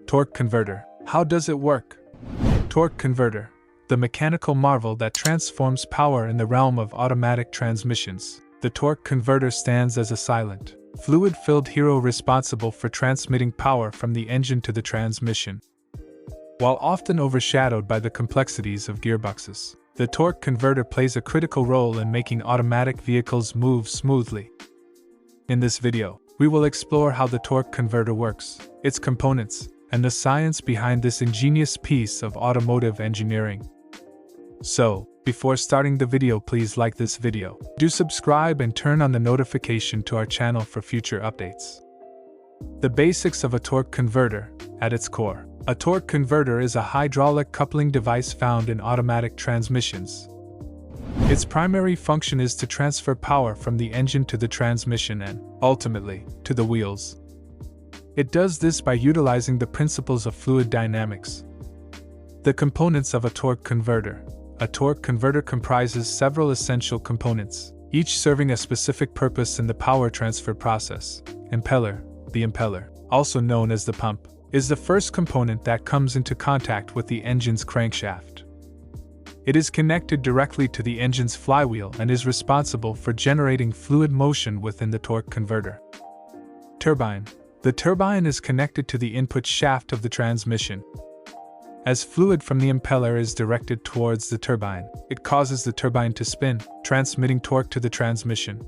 Torque converter. How does it work? Torque converter, the mechanical marvel that transforms power in the realm of automatic transmissions. The torque converter stands as a silent, fluid-filled hero responsible for transmitting power from the engine to the transmission. While often overshadowed by the complexities of gearboxes, the torque converter plays a critical role in making automatic vehicles move smoothly. In this video, we will explore how the torque converter works, its components, and the science behind this ingenious piece of automotive engineering. So, before starting the video, please like this video, do subscribe and turn on the notification to our channel for future updates. The basics of a torque converter. At its core, a torque converter is a hydraulic coupling device found in automatic transmissions. Its primary function is to transfer power from the engine to the transmission and, ultimately, to the wheels. It does this by utilizing the principles of fluid dynamics. The components of a torque converter. A torque converter comprises several essential components, each serving a specific purpose in the power transfer process. Impeller. The impeller, also known as the pump, is the first component that comes into contact with the engine's crankshaft. It is connected directly to the engine's flywheel and is responsible for generating fluid motion within the torque converter. Turbine. The turbine is connected to the input shaft of the transmission. As fluid from the impeller is directed towards the turbine, it causes the turbine to spin, transmitting torque to the transmission.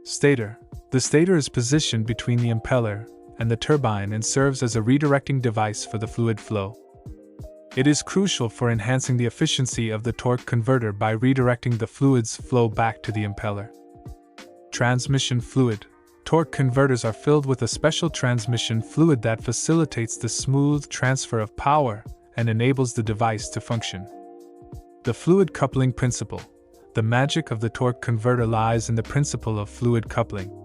Stator. The stator is positioned between the impeller and the turbine and serves as a redirecting device for the fluid flow. It is crucial for enhancing the efficiency of the torque converter by redirecting the fluid's flow back to the impeller. Transmission fluid. Torque converters are filled with a special transmission fluid that facilitates the smooth transfer of power and enables the device to function. The fluid coupling principle. The magic of the torque converter lies in the principle of fluid coupling.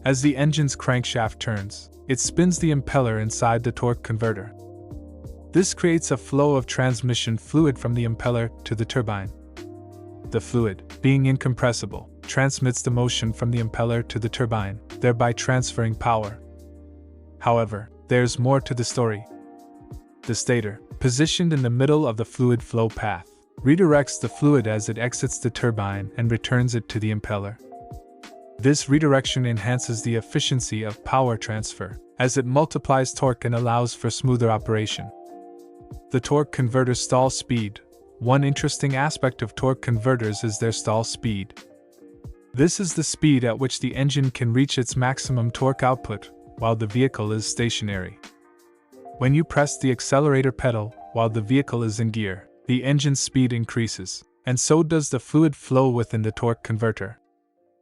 As the engine's crankshaft turns, it spins the impeller inside the torque converter. This creates a flow of transmission fluid from the impeller to the turbine. The fluid, being incompressible, transmits the motion from the impeller to the turbine, thereby transferring power. However, there's more to the story. The stator, positioned in the middle of the fluid flow path, redirects the fluid as it exits the turbine and returns it to the impeller. This redirection enhances the efficiency of power transfer, as it multiplies torque and allows for smoother operation. The torque converter's stall speed. One interesting aspect of torque converters is their stall speed. This is the speed at which the engine can reach its maximum torque output while the vehicle is stationary. When you press the accelerator pedal while the vehicle is in gear, the engine's speed increases, and so does the fluid flow within the torque converter.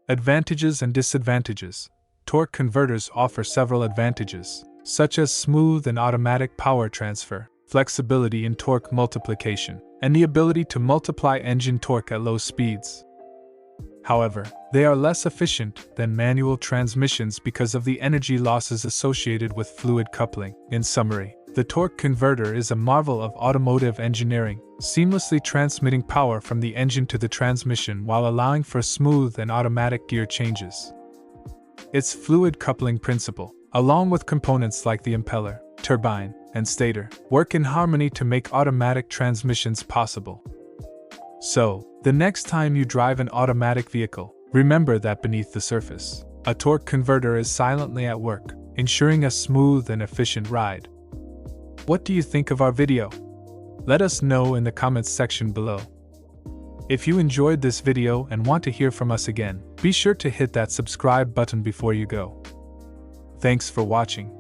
Advantages and disadvantages. Torque converters offer several advantages, such as smooth and automatic power transfer, flexibility in torque multiplication, and the ability to multiply engine torque at low speeds. However, they are less efficient than manual transmissions because of the energy losses associated with fluid coupling. In summary, the torque converter is a marvel of automotive engineering, seamlessly transmitting power from the engine to the transmission while allowing for smooth and automatic gear changes. Its fluid coupling principle, along with components like the impeller, turbine, and stator, work in harmony to make automatic transmissions possible. So, the next time you drive an automatic vehicle, remember that beneath the surface, a torque converter is silently at work, ensuring a smooth and efficient ride. What do you think of our video? Let us know in the comments section below. If you enjoyed this video and want to hear from us again, be sure to hit that subscribe button before you go. Thanks for watching.